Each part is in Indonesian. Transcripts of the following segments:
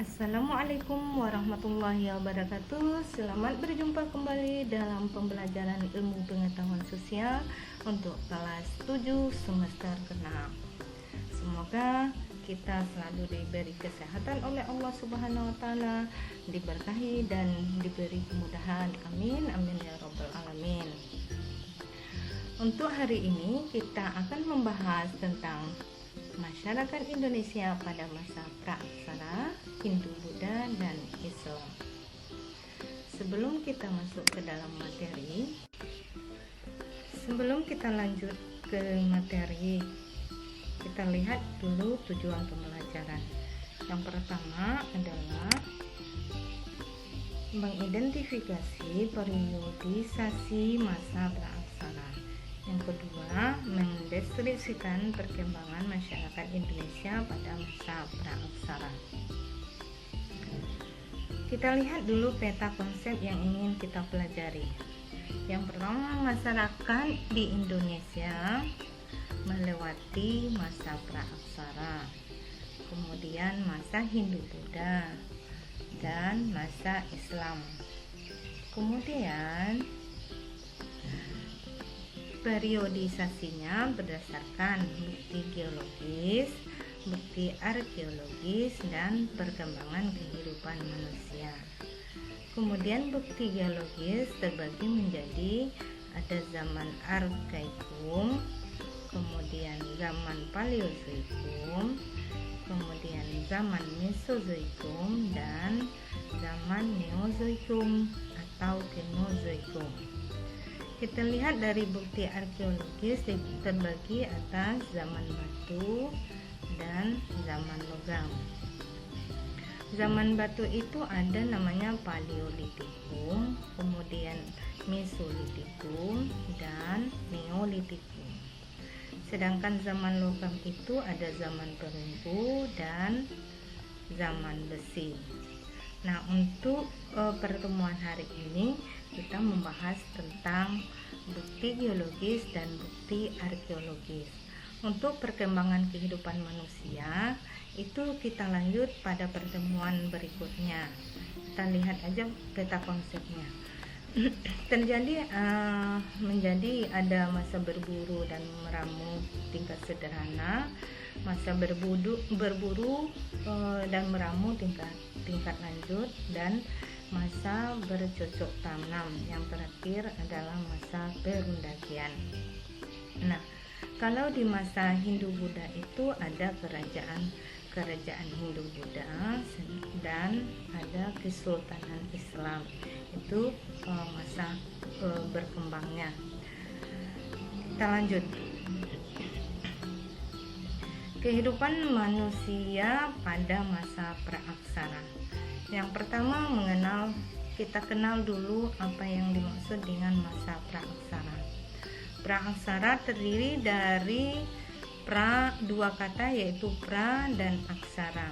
Assalamualaikum warahmatullahi wabarakatuh. Selamat berjumpa kembali dalam pembelajaran ilmu pengetahuan sosial untuk kelas 7 semester ke-6. Semoga kita selalu diberi kesehatan oleh Allah Subhanahu wa taala, diberkahi dan diberi kemudahan. Amin amin ya rabbal alamin. Untuk hari ini kita akan membahas tentang masyarakat Indonesia pada masa pra-aksara, Hindu, Buddha, dan Islam. Sebelum kita masuk ke dalam materi, sebelum kita lanjut ke materi, kita lihat dulu tujuan pembelajaran. Yang pertama adalah mengidentifikasi periodisasi masa pra-aksara. Yang kedua, mendeskripsikan perkembangan masyarakat Indonesia pada masa pra-aksara. Kita lihat dulu peta konsep yang ingin kita pelajari. Yang pertama, masyarakat di Indonesia melewati masa pra-aksara, kemudian masa Hindu-Buddha, dan masa Islam. Kemudian periodisasinya berdasarkan bukti geologis, bukti arkeologis, dan perkembangan kehidupan manusia. Kemudian bukti geologis terbagi menjadi ada zaman Arkaikum, kemudian zaman Paleozoikum, kemudian zaman Mesozoikum, dan zaman Neozoikum atau Kenozoikum. Kita lihat dari bukti arkeologis terbagi atas zaman batu dan zaman logam. Zaman batu itu ada namanya Paleolitikum, kemudian Mesolitikum, dan Neolitikum. Sedangkan zaman logam itu ada zaman perunggu dan zaman besi. Nah, untuk pertemuan hari ini kita membahas tentang bukti geologis dan bukti arkeologis. Untuk perkembangan kehidupan manusia itu kita lanjut pada pertemuan berikutnya. Kita lihat aja peta konsepnya. Menjadi ada masa berburu dan meramu tingkat sederhana, masa berburu dan meramu tingkat lanjut, dan masa bercocok tanam. Yang terakhir adalah masa perundakian. Nah, kalau di masa Hindu-Buddha itu ada kerajaan Hindu-Buddha dan ada kesultanan Islam. Itu masa berkembangnya. Kita lanjut. Kehidupan manusia pada masa pra-aksara. Yang pertama, kita kenal dulu apa yang dimaksud dengan masa pra-aksara. Pra-aksara terdiri dari dua kata, yaitu pra dan aksara.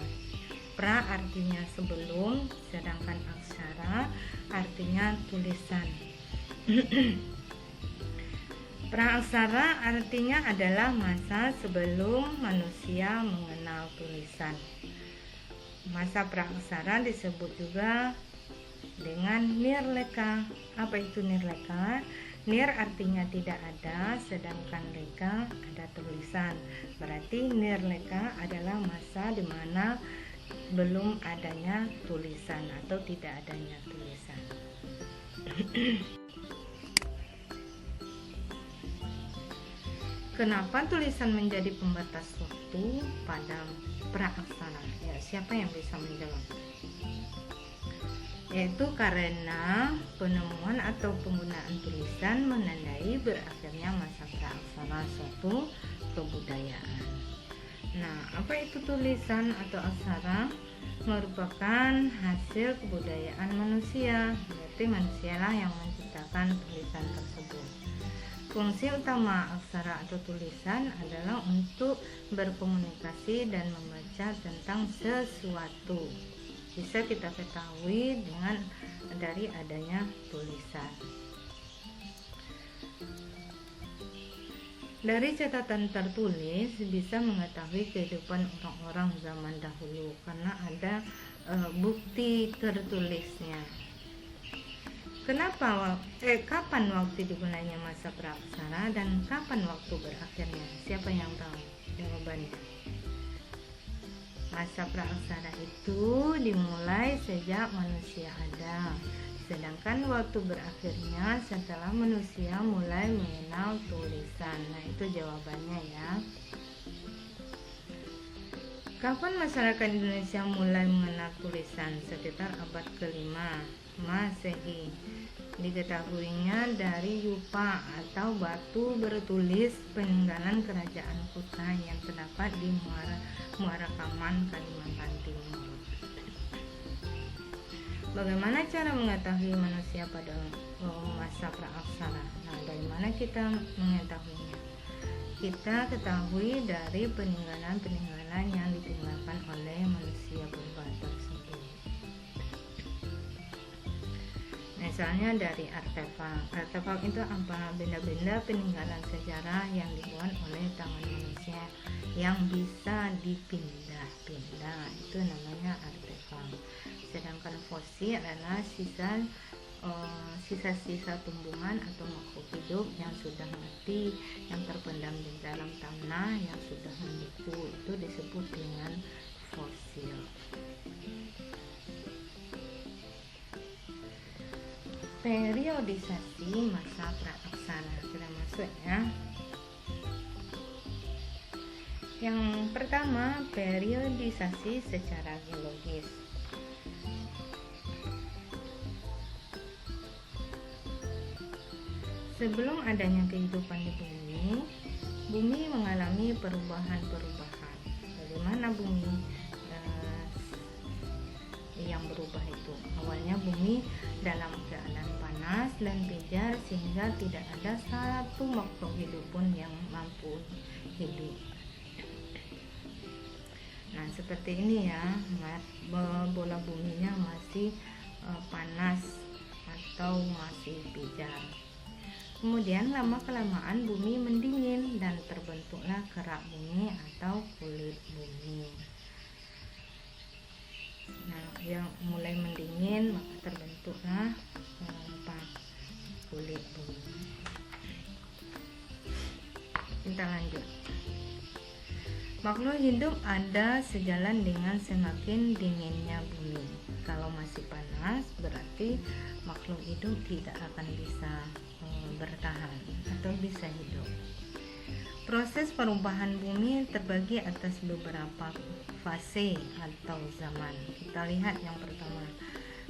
Pra artinya sebelum, sedangkan aksara artinya tulisan. Pra-aksara artinya adalah masa sebelum manusia mengenal tulisan. Masa pra-aksara disebut juga dengan nirleka. Apa itu nirleka? Nir artinya tidak ada, sedangkan leka ada tulisan. Berarti nirleka adalah masa di mana belum adanya tulisan atau tidak adanya tulisan. Kenapa tulisan menjadi pembatas waktu pada pra-aksara? Ya, siapa yang bisa menjawab? Yaitu karena penemuan atau penggunaan tulisan menandai berakhirnya masa pra-aksara suatu kebudayaan. Nah, apa itu tulisan atau aksara? Merupakan hasil kebudayaan manusia, berarti manusialah yang menciptakan tulisan tersebut. Fungsi utama aksara atau tulisan adalah untuk berkomunikasi dan membaca tentang sesuatu. Bisa kita ketahui dengan dari adanya tulisan. Dari catatan tertulis bisa mengetahui kehidupan orang-orang zaman dahulu, karena ada bukti tertulisnya. Kapan waktu dimulainya masa praaksara dan kapan waktu berakhirnya? Siapa yang tahu jawabannya? Masa praaksara itu dimulai sejak manusia ada, sedangkan waktu berakhirnya setelah manusia mulai mengenal tulisan. Nah, itu jawabannya ya. Kapan masyarakat Indonesia mulai mengenal tulisan? Sekitar abad ke-5 Masehi. Diketahuinya dari yupa atau batu bertulis peninggalan kerajaan Kuta yang terdapat di Muara Kaman, Kalimantan Timur. Bagaimana cara mengetahui manusia pada masa praaksara? Nah, dari mana kita mengetahuinya? Kita ketahui dari peninggalan-peninggalan yang ditinggalkan oleh manusia purba tersebut. Misalnya dari artefak. Artefak itu apa? Benda-benda peninggalan sejarah yang dibuat oleh tangan manusia yang bisa dipindah-pindah, itu namanya artefak. Sedangkan fosil adalah sisa-sisa tumbuhan atau makhluk hidup yang sudah mati, yang terpendam di dalam tanah, yang sudah membeku, itu disebut dengan fosil. Periodisasi masa praaksara sudah masuk ya. Yang pertama, periodisasi secara geologis. Sebelum adanya kehidupan di bumi mengalami perubahan-perubahan. Bagaimana bumi yang berubah itu? Awalnya bumi dalam keadaan panas dan pijar sehingga tidak ada satu makhluk hidup pun yang mampu hidup. Nah, seperti ini ya, bola buminya masih panas atau masih pijar. Kemudian lama-kelamaan bumi mendingin dan terbentuklah kerak bumi atau kulit bumi. Nah, yang mulai mendingin maka terbentuklah kulit bumi. Kita lanjut. Makhluk hidup ada sejalan dengan semakin dinginnya bumi. Kalau masih panas berarti makhluk hidup tidak akan bisa bertahan atau bisa hidup. Proses perubahan bumi terbagi atas beberapa fase atau zaman. Kita lihat yang pertama.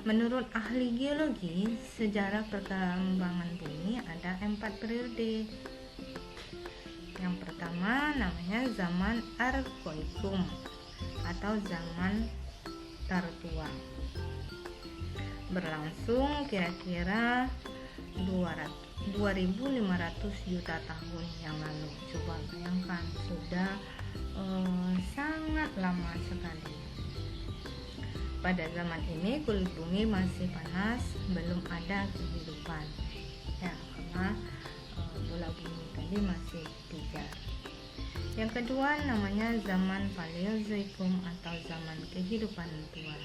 Menurut ahli geologi, sejarah perkembangan bumi ada 4 periode. Yang pertama namanya zaman Arkoikum atau zaman Tertua. Berlangsung kira-kira 2.500 juta tahun yang lalu. Coba bayangkan, sudah sangat lama sekali. Pada zaman ini kulit bumi masih panas, belum ada kehidupan ya, karena bola bumi tadi masih pijar. Yang kedua namanya zaman Paleozoikum atau zaman kehidupan tua.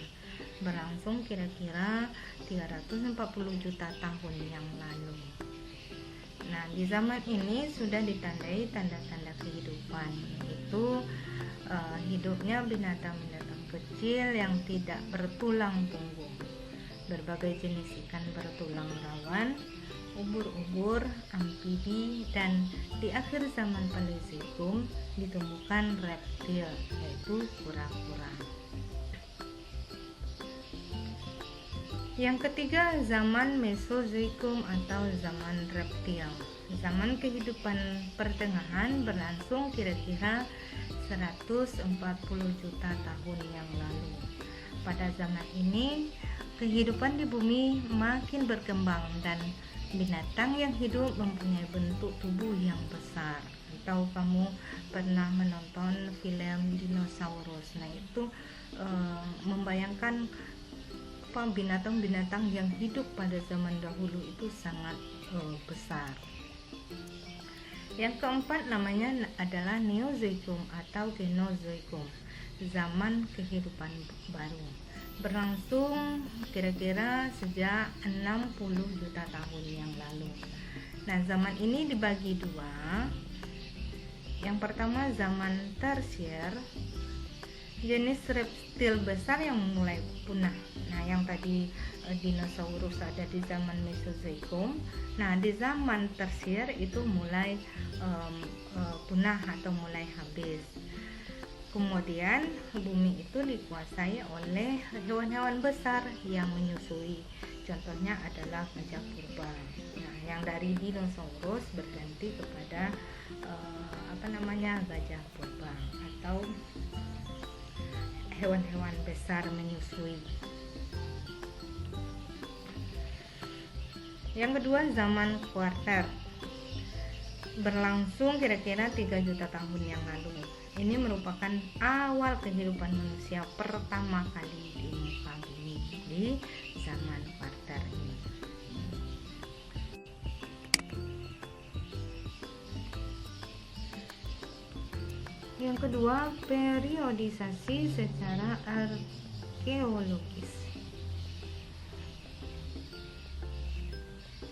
Berlangsung kira-kira 340 juta tahun yang lalu. Nah, di zaman ini sudah ditandai tanda-tanda kehidupan, yaitu hidupnya binatang-binatang kecil yang tidak bertulang punggung, berbagai jenis ikan bertulang rawan, ubur-ubur, amfibi, dan di akhir zaman Paleozoikum ditemukan reptil, yaitu kura-kura. Yang ketiga, zaman Mesozoikum atau zaman reptil. Zaman kehidupan pertengahan berlangsung kira-kira 140 juta tahun yang lalu. Pada zaman ini, kehidupan di bumi makin berkembang dan binatang yang hidup mempunyai bentuk tubuh yang besar. Atau kamu pernah menonton film dinosaurus? Nah, itu membayangkan binatang-binatang yang hidup pada zaman dahulu itu sangat besar. Yang keempat namanya adalah Neozoikum atau Kenozoikum, zaman kehidupan baru. berlangsung kira-kira sejak 60 juta tahun yang lalu. Nah, zaman ini dibagi dua. Yang pertama zaman tersier, jenis reptil besar yang mulai punah. Nah, yang tadi dinosaurus ada di zaman Mesozoikum. Nah, di zaman tersier itu mulai punah atau mulai habis. Kemudian bumi itu dikuasai oleh hewan-hewan besar yang menyusui. Contohnya adalah gajah purba. Nah, yang dari dinosaurus berganti kepada gajah purba atau hewan-hewan besar menyusui. Yang kedua zaman kuarter, berlangsung kira-kira 3 juta tahun yang lalu. Ini merupakan awal kehidupan manusia pertama kali di muka bumi di zaman kuarter ini. Yang kedua, periodisasi secara arkeologis.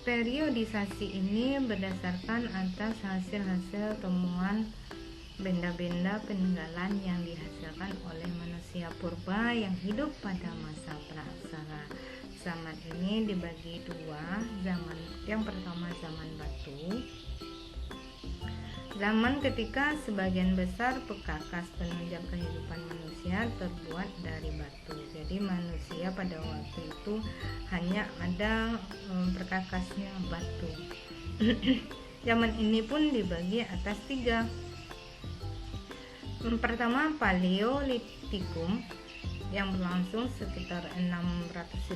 Periodisasi ini berdasarkan atas hasil-hasil temuan benda-benda peninggalan yang dihasilkan oleh manusia purba yang hidup pada masa praaksara. Zaman ini dibagi dua. Yang pertama zaman batu. Zaman ketika sebagian besar perkakas penunjang kehidupan manusia terbuat dari batu. Jadi manusia pada waktu itu hanya ada perkakasnya batu. Zaman ini pun dibagi atas tiga. Pertama, Paleolitikum yang berlangsung sekitar 600.000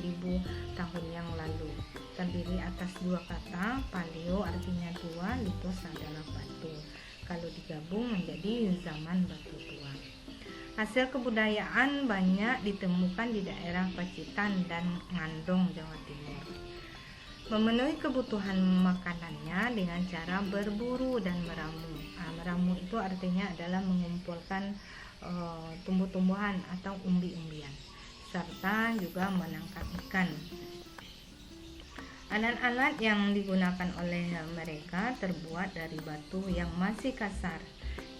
tahun yang lalu. Terdiri atas dua kata, paleo artinya tua, litos adalah batu. Kalau digabung menjadi zaman batu tua. Hasil kebudayaan banyak ditemukan di daerah Pacitan dan Ngandong, Jawa Timur. Memenuhi kebutuhan makanannya dengan cara berburu dan meramu. Meramu itu artinya adalah mengumpulkan tumbuh-tumbuhan atau umbi-umbian, serta juga menangkap ikan. Alat-alat yang digunakan oleh mereka terbuat dari batu yang masih kasar,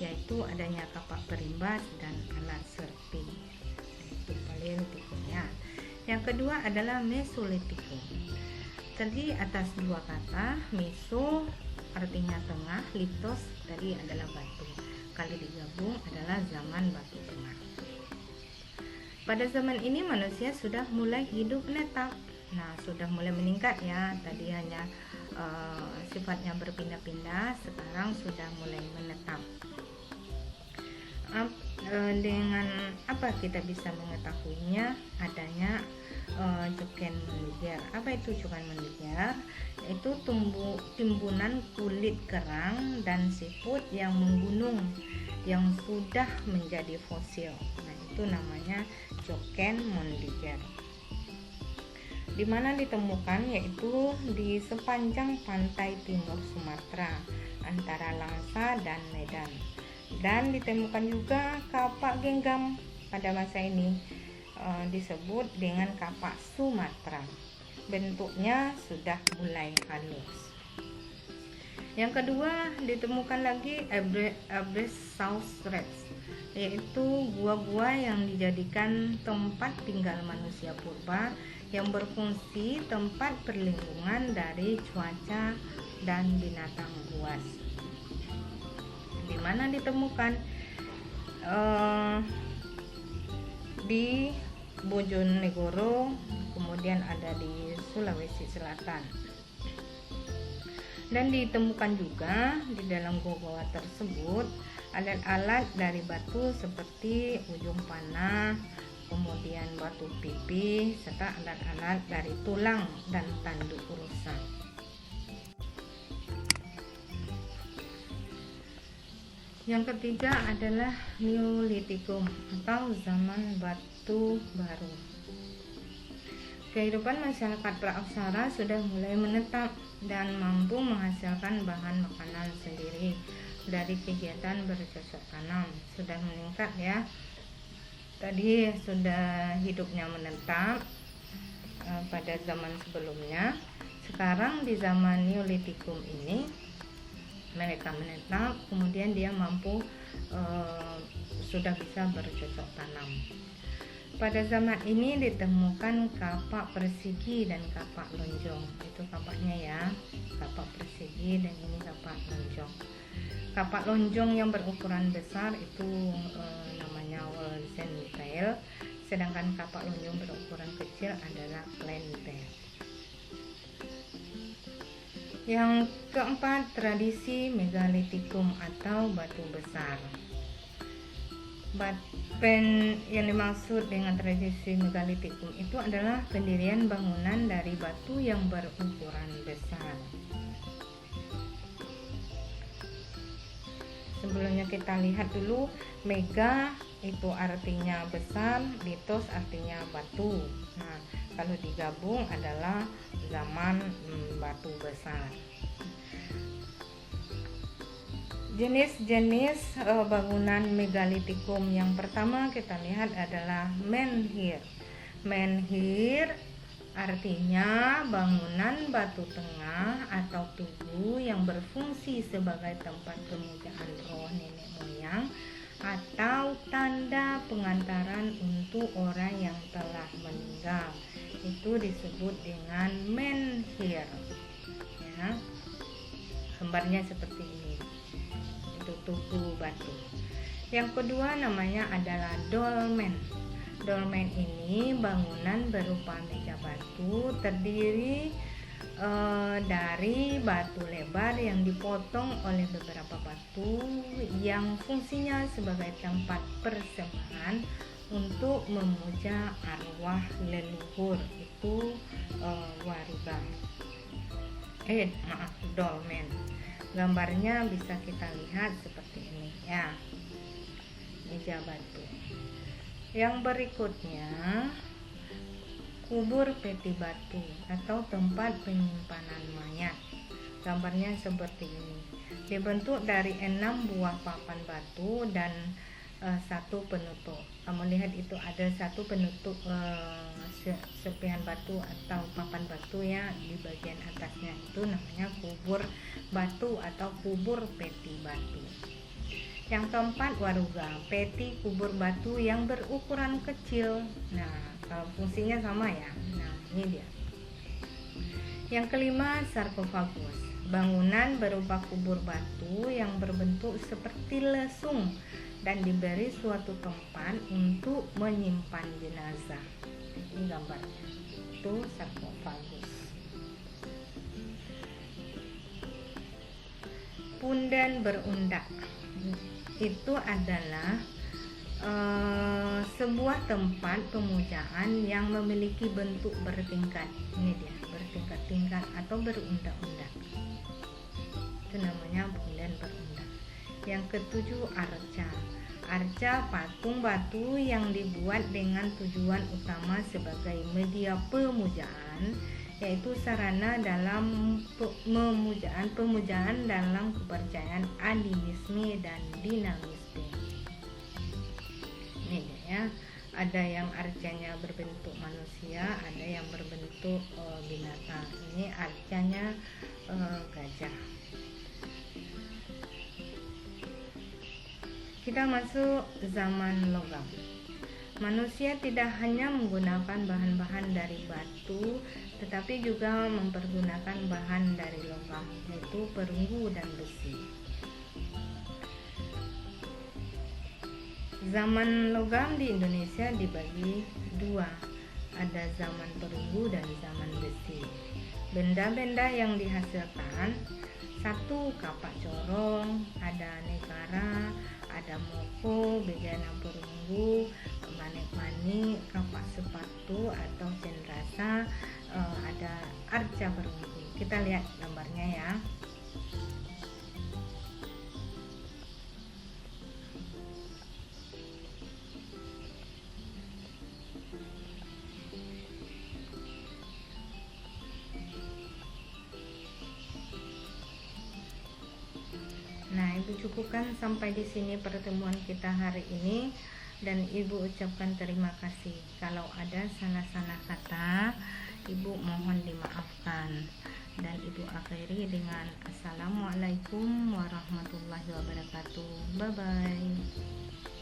yaitu adanya kapak perimbas dan alat serping. Itu Paleolitikum ya. Yang kedua adalah Mesolitikum. Terdiri atas dua kata, meso artinya tengah, litos tadi adalah batu. Kalau digabung adalah zaman batu tengah. Pada zaman ini manusia sudah mulai hidup menetap. Nah, sudah mulai meningkat ya. Tadi hanya sifatnya berpindah-pindah, sekarang sudah mulai menetap. Dengan apa kita bisa mengetahuinya? Adanya cuken menliger. Apa itu cuken menliger? Itu timbunan kulit kerang dan siput yang menggunung yang sudah menjadi fosil. Nah, itu namanya cuken menliger. Di mana ditemukan yaitu di sepanjang pantai timur Sumatera antara Langsa dan Medan. Dan ditemukan juga kapak genggam pada masa ini disebut dengan kapak Sumatera. Bentuknya sudah mulai halus. Yang kedua ditemukan lagi Ebresaurus, yaitu gua-gua yang dijadikan tempat tinggal manusia purba yang berfungsi tempat perlindungan dari cuaca dan binatang buas. Di mana ditemukan di Bojonegoro, kemudian ada di Sulawesi Selatan. Dan ditemukan juga di dalam gua-gua tersebut alat-alat dari batu seperti ujung panah, kemudian batu pipi, serta alat-alat dari tulang dan tanduk rusa. Yang ketiga adalah Neolitikum atau zaman batu baru. Kehidupan masyarakat praaksara sudah mulai menetap dan mampu menghasilkan bahan makanan sendiri dari kegiatan bercocok tanam. Sudah meningkat ya. tadi sudah hidupnya menetap pada zaman sebelumnya. Sekarang di zaman Neolitikum ini mereka menetap, kemudian dia mampu sudah bisa bercocok tanam. Pada zaman ini ditemukan kapak persegi dan kapak lonjong. Itu kapaknya ya, kapak persegi dan ini kapak lonjong. Kapak lonjong yang berukuran besar itu namanya Walzenthal, sedangkan kapak lonjong berukuran kecil adalah Clenthal. Yang keempat, tradisi megalitikum atau batu besar. Yang dimaksud dengan tradisi megalitikum itu adalah pendirian bangunan dari batu yang berukuran besar. Sebelumnya kita lihat dulu, mega itu artinya besar, litos artinya batu. Nah, kalau digabung adalah zaman batu besar. Jenis-jenis bangunan megalitikum yang pertama kita lihat adalah menhir. Menhir artinya bangunan batu tengah atau tugu yang berfungsi sebagai tempat pemujaan roh nenek moyang atau tanda pengantaran untuk orang yang telah meninggal. Itu disebut dengan menhir. Ya. Gambarnya seperti ini. Tugu batu. Yang kedua namanya adalah dolmen. Dolmen ini bangunan berupa meja batu terdiri dari batu lebar yang dipotong oleh beberapa batu yang fungsinya sebagai tempat persembahan untuk memuja arwah leluhur. Itu waruga. Dolmen. Gambarnya bisa kita lihat seperti ini ya, meja batu. Yang berikutnya kubur peti batu atau tempat penyimpanan mayat. Gambarnya seperti ini, dibentuk dari 6 buah papan batu dan satu penutup. Kamu lihat itu ada satu penutup serpihan batu atau papan batu ya di bagian atasnya, itu namanya kubur batu atau kubur peti batu. Yang keempat waruga, peti kubur batu yang berukuran kecil. Nah, fungsinya sama ya. Nah, ini dia. Yang kelima sarkofagus, bangunan berupa kubur batu yang berbentuk seperti lesung dan diberi suatu tempat untuk menyimpan jenazah. Ini gambarnya, itu sarkofagus. Punden berundak itu adalah sebuah tempat pemujaan yang memiliki bentuk bertingkat. Ini dia, bertingkat-tingkat atau berundak-undak. Itu namanya punden berundak. Yang ketujuh arca. Arca patung batu yang dibuat dengan tujuan utama sebagai media pemujaan, yaitu sarana dalam pemujaan dalam kepercayaan animisme dan dinamisme. Ini ya, ada yang arcanya berbentuk manusia, ada yang berbentuk binatang. Ini arcanya gajah. Kita masuk zaman logam. Manusia tidak hanya menggunakan bahan-bahan dari batu, tetapi juga mempergunakan bahan dari logam, yaitu perunggu dan besi. Zaman logam di Indonesia dibagi dua, ada zaman perunggu dan zaman besi. Benda-benda yang dihasilkan, satu kapak corong, ada negara, ada moko, bejana perunggu, manik-manik, kapak sepatu atau cendrasa, ada arca perunggu. Kita lihat gambarnya ya. Nah, itu cukupkan sampai di sini pertemuan kita hari ini. dan ibu ucapkan terima kasih. Kalau ada salah-salah kata, ibu mohon dimaafkan. Dan ibu akhiri dengan assalamualaikum warahmatullahi wabarakatuh. Bye bye.